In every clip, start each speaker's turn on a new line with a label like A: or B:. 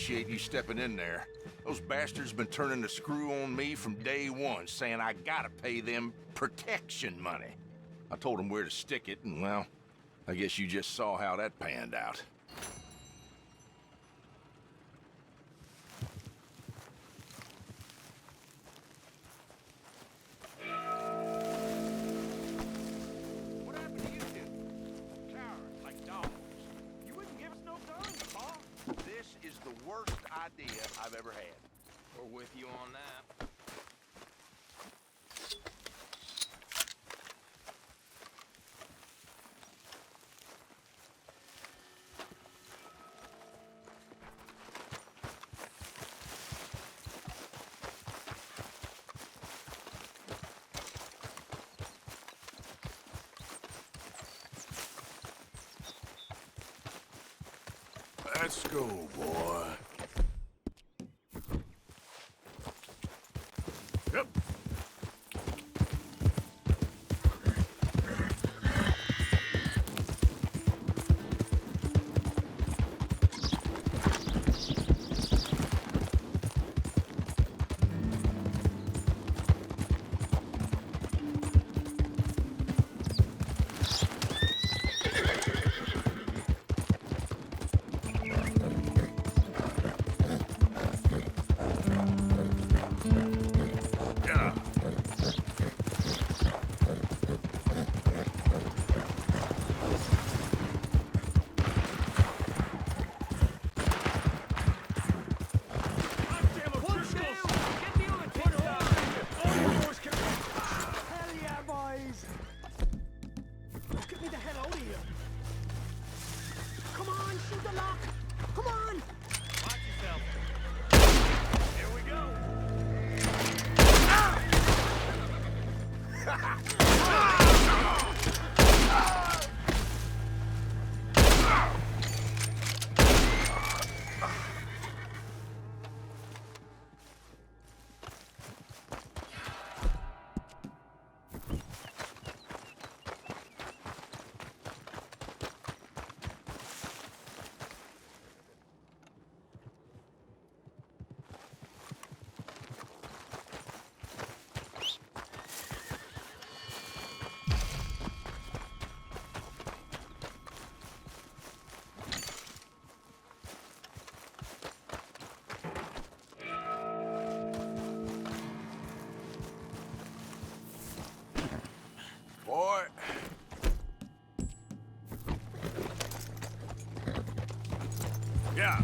A: appreciate you stepping in there. Those bastards been turning the screw on me from day one, saying I gotta pay them protection money. I told them where to stick it, and well, I guess you just saw how that panned out.
B: What happened to you two? Cowards like dogs. You wouldn't give us no guns, Pa.
A: This is the worst idea I've ever had.
B: We're with you on that.
A: Let's go, boy. Yep. Boy. Yeah.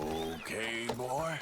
A: Okay, boy.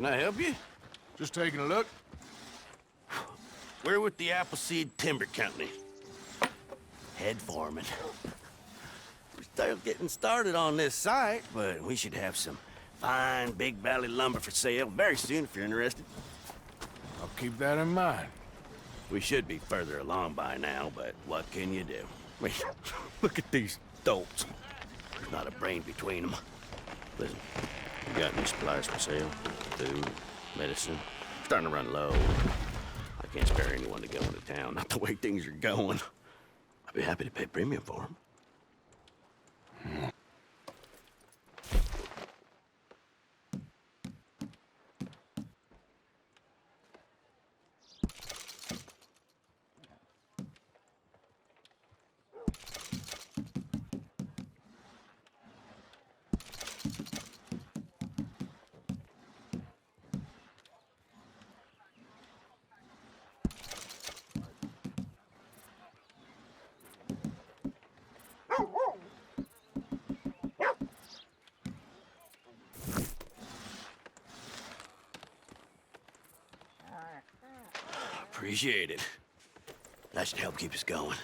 C: Can I help you?
D: Just taking a look.
C: We're with the Appleseed Timber Company. Head foreman. We're still getting started on this site, but we should have some fine Big Valley lumber for sale very soon if you're interested.
D: I'll keep that in mind.
C: We should be further along by now, but what can you do? I mean, look at these dolts. There's not a brain between them. Listen, you got any supplies for sale? Food, medicine? Starting to run low. I can't spare anyone to go into town, not the way things are going. I'd be happy to pay premium for them. Appreciate it. That should help keep us going.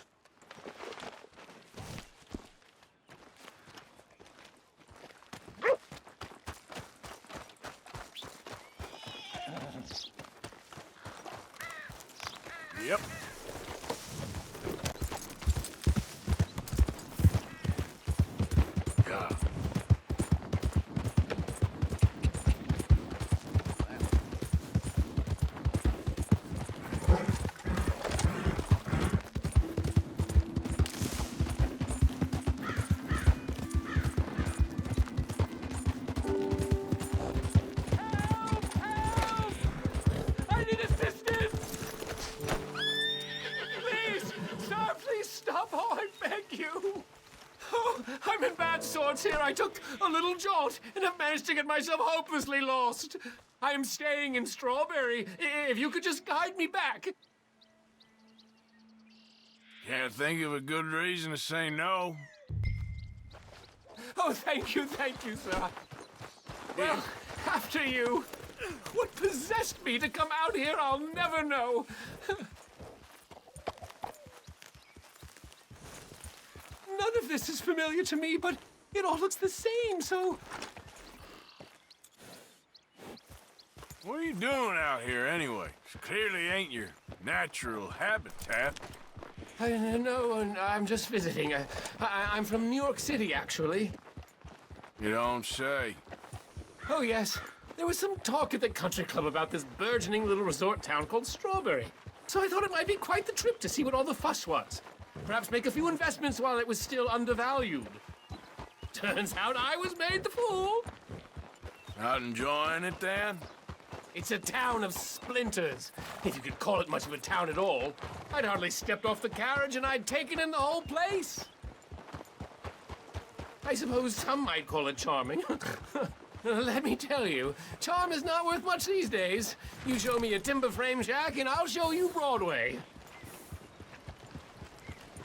D: Yep.
B: I need assistance! Please! Sir, please stop! Oh, I beg you! Oh, I'm in bad sorts here. I took a little jolt and have managed to get myself hopelessly lost. I am staying in Strawberry. If you could just guide me back.
D: Can't think of a good reason to say no.
B: Oh, thank you, sir. Well, after you. What possessed me to come out here, I'll never know. None of this is familiar to me, but it all looks the same, so...
D: What are you doing out here anyway? It clearly ain't your natural habitat.
B: No, I'm just visiting. I'm from New York City, actually.
D: You don't say.
B: Oh, yes. There was some talk at the country club about this burgeoning little resort town called Strawberry. So I thought it might be quite the trip to see what all the fuss was. Perhaps make a few investments while it was still undervalued. Turns out I was made the fool.
D: Not enjoying it, then?
B: It's a town of splinters, if you could call it much of a town at all. I'd hardly stepped off the carriage and I'd taken in the whole place. I suppose some might call it charming. Let me tell you, charm is not worth much these days. You show me a timber frame shack and I'll show you Broadway.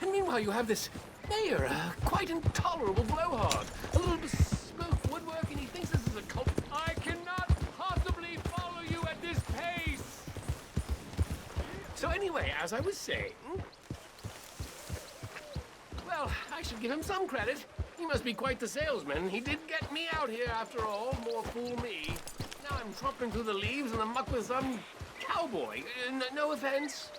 B: And meanwhile, you have this mayor, a quite intolerable blowhard. A little bespoke woodwork, and he thinks this is a cult. I cannot possibly follow you at this pace. So anyway, as I was saying... Well, I should give him some credit. He must be quite the salesman. He did get me out here after all, more fool me. Now I'm tromping through the leaves in the muck with some cowboy. No offense.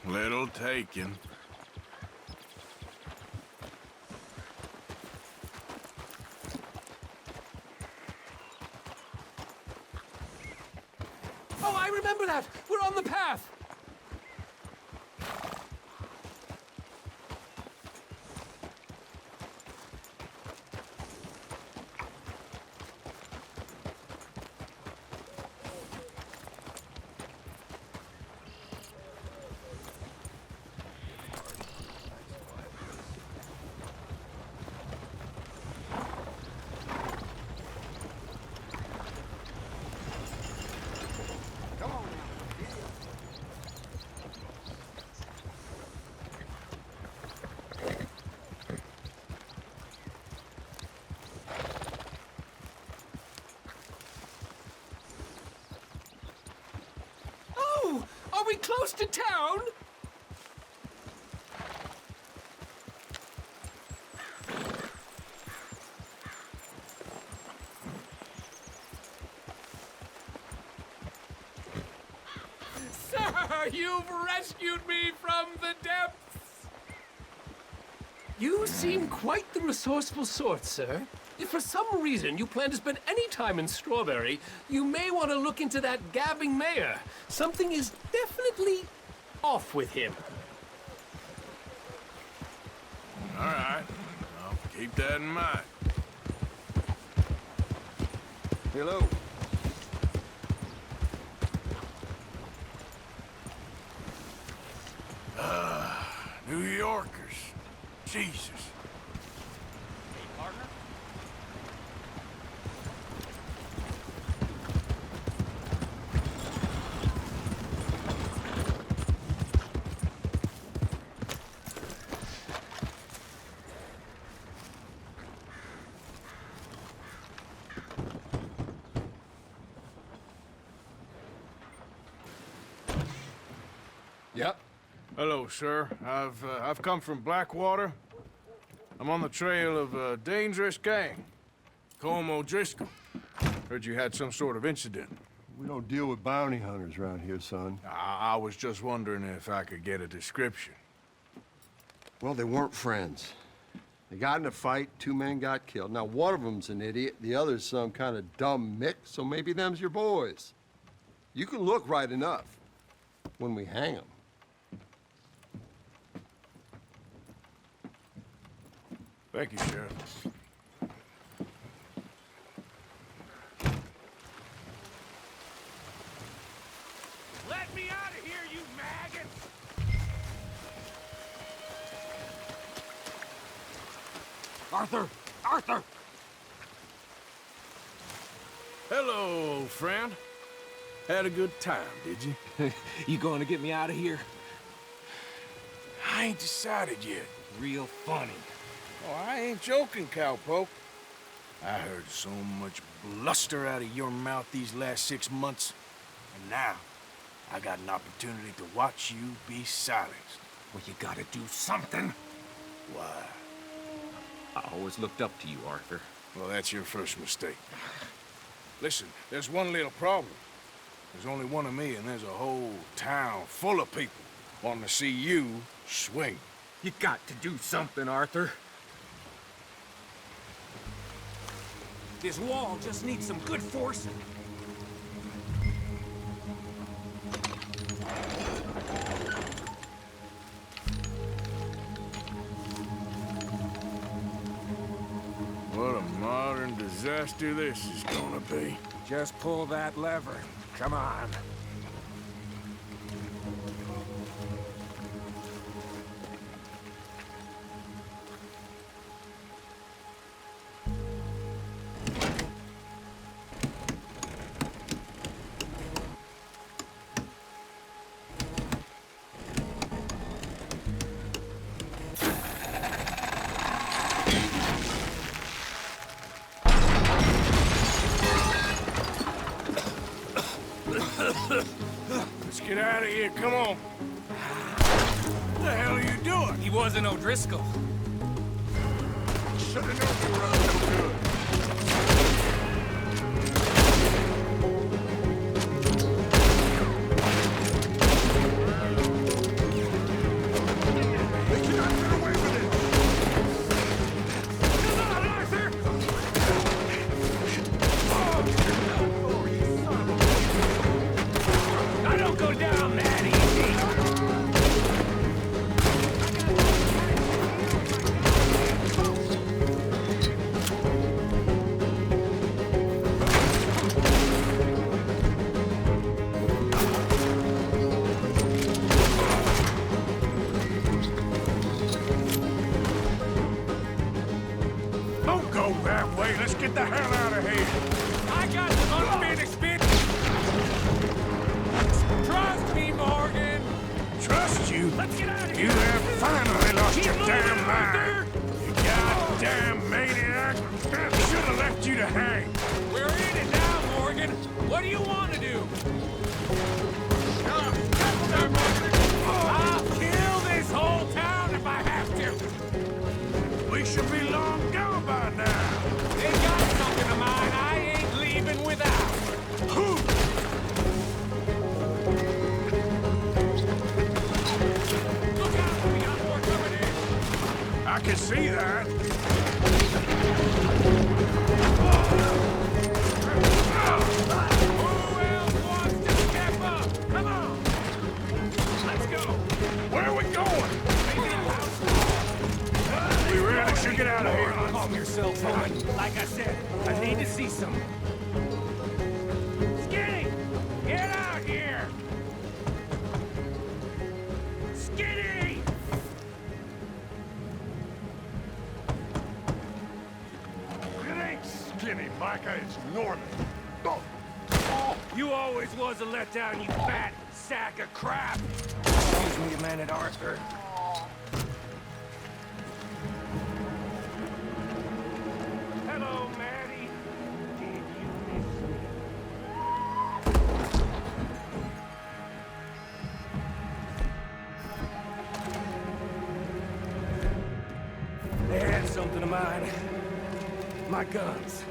D: Little taken.
B: Oh, I remember that. We're on the path. we close to town? Sir, you've rescued me from the depths! You seem quite the resourceful sort, sir. If for some reason you plan to spend any time in Strawberry, you may want to look into that gabbing mayor. Something is definitely off with him.
D: All right. I'll keep that in mind.
E: Hello.
D: New Yorkers. Jesus.
E: Yep.
D: Hello, sir. I've come from Blackwater. I'm on the trail of a dangerous gang. Cornwall Driscoll. Heard you had some sort of incident.
E: We don't deal with bounty hunters around here, son.
D: I was just wondering if I could get a description.
E: Well, they weren't friends. They got in a fight, 2 men got killed. Now, one of them's an idiot, the other's some kind of dumb mick, so maybe them's your boys. You can look right enough when we hang them.
D: Thank you, Sheriff.
B: Let me out of here, you maggots!
F: Arthur! Arthur!
D: Hello, old friend. Had a good time, did you?
F: You going to get me out of here?
D: I ain't decided yet.
F: Real funny.
D: Oh, I ain't joking, cowpoke. I heard so much bluster out of your mouth these last 6 months. And now, I got an opportunity to watch you be silenced.
F: Well, you gotta do something.
D: Why?
F: I always looked up to you, Arthur.
D: Well, that's your first mistake. Listen, there's one little problem. There's only one of me, and there's a whole town full of people wanting to see you swing.
F: You got to do something, Arthur. This wall just needs some good forcing.
D: What a modern disaster this is gonna be.
F: Just pull that lever. Come on.
D: Let's get out of here, come on. What the hell are you doing?
F: He wasn't O'Driscoll.
D: Should've known you were up so good. They cannot get away with it!
B: Come on, Arthur! I don't go down that easy!
D: Don't go that way. Let's get the hell out of here.
F: I got some unfinished business. Trust me, Morgan.
D: Trust you?
B: Let's get out of
D: You
B: here!
D: have finally lost
B: Keep
D: your
B: moving,
D: damn
B: Arthur!
D: mind. You goddamn maniac. Should have left you to hang.
F: We're in it now, Morgan. What do you want to do?
D: Come should be long gone by now.
F: They got something of mine I ain't leaving without. Look out, we got more coming in.
D: I can see that.
F: Who else wants to step up? Come on. Let's go.
D: Where are we going?
F: Maybe a house.
D: We really should get out of here.
F: Calm yourself, woman. Like I said, I need to see some. Skinny! Get out here! Skinny!
D: It ain't Skinny, Micah. It's Norman.
F: You always was a letdown, you fat sack of crap! Excuse me, man at Arthur. Hello, Maddie. Did you miss me? They had something of mine. My guns.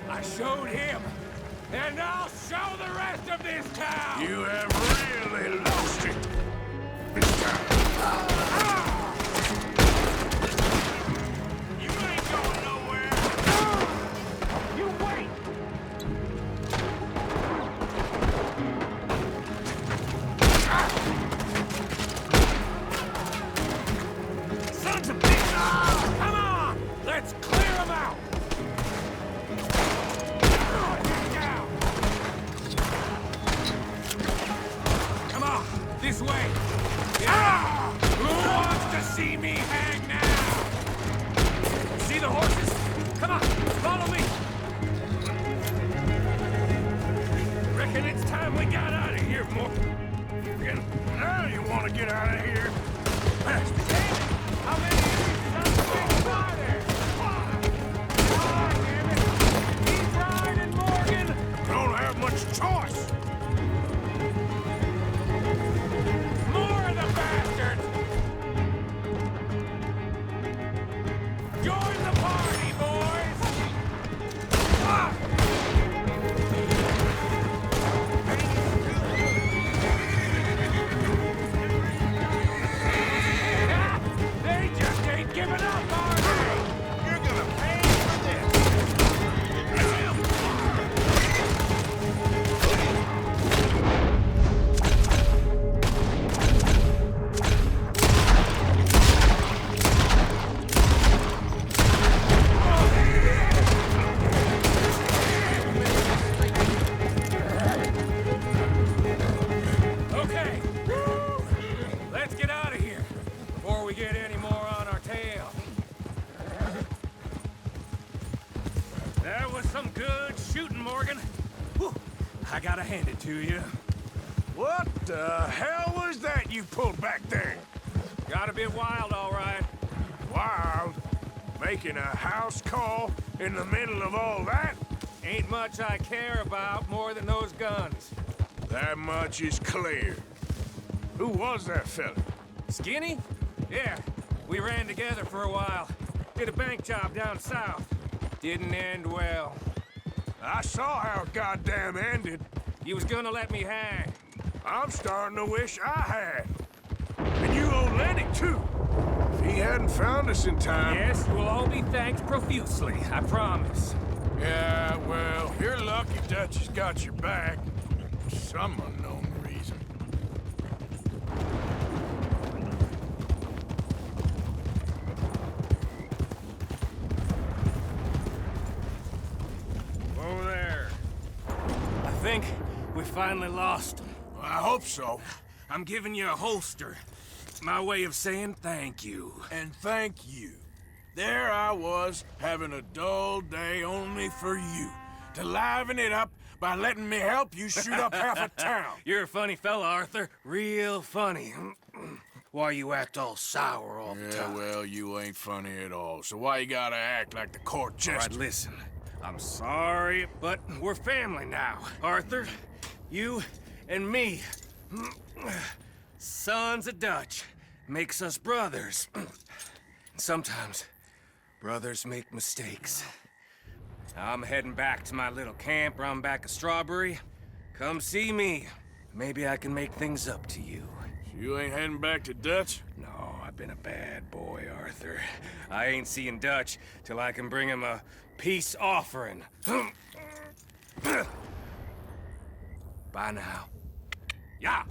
F: I showed him. And I'll show the rest of this town!
D: You have really lost it. This time.
F: You ain't going nowhere! You wait! Sons of bitches! Come on! Let's clear them out! Come on, this way! Yeah! Who wants to see me hang now? See the horses? Come on, follow me! Reckon it's time we got out of here, Morgan.
D: Now you want to get out of here?
F: How many of these sons of bitches are there? Ah, damn it! Keep riding, Morgan!
D: Don't have much choice.
F: More of the bastards! Join the party, boys! Ah! They just ain't giving up, are they? You're gonna pay for this! Okay. Let's get out of here before we get any more on our tail. That was some good shooting, Morgan. Whew. I gotta hand it to you.
D: What the hell was that you pulled back there?
F: Got a bit wild, all right.
D: Wild. Making a house call in the middle of all that?
F: Ain't much I care about more than those guns.
D: That much is clear. Who was that fella?
F: Skinny? Yeah, we ran together for a while. Did a bank job down south. Didn't end well.
D: I saw how it goddamn ended.
F: He was gonna let me hang.
D: I'm starting to wish I had. And you owe Lenny, too. If he hadn't found us in time...
F: Yes, we'll all be thanked profusely, I promise.
D: Yeah, well, you're lucky Dutch has got your back. For some unknown reason.
F: Over there. I think we finally lost him.
D: I hope so.
F: I'm giving you a holster. My way of saying thank you.
D: And thank you. There I was, having a dull day only for you. To liven it up by letting me help you shoot up half a town.
F: You're a funny fella, Arthur. Real funny. Why you act all sour all the
D: Yeah,
F: time?
D: well, you ain't funny at all. So why you gotta act like the court
F: All
D: jester?
F: right, listen. I'm sorry, but we're family now. Arthur, you and me. Sons of Dutch makes us brothers. Sometimes Brothers make mistakes. I'm heading back to my little camp round back of Strawberry. Come see me. Maybe I can make things up to you.
D: You ain't heading back to Dutch?
F: No, I've been a bad boy, Arthur. I ain't seeing Dutch till I can bring him a peace offering. Bye now. Yeah.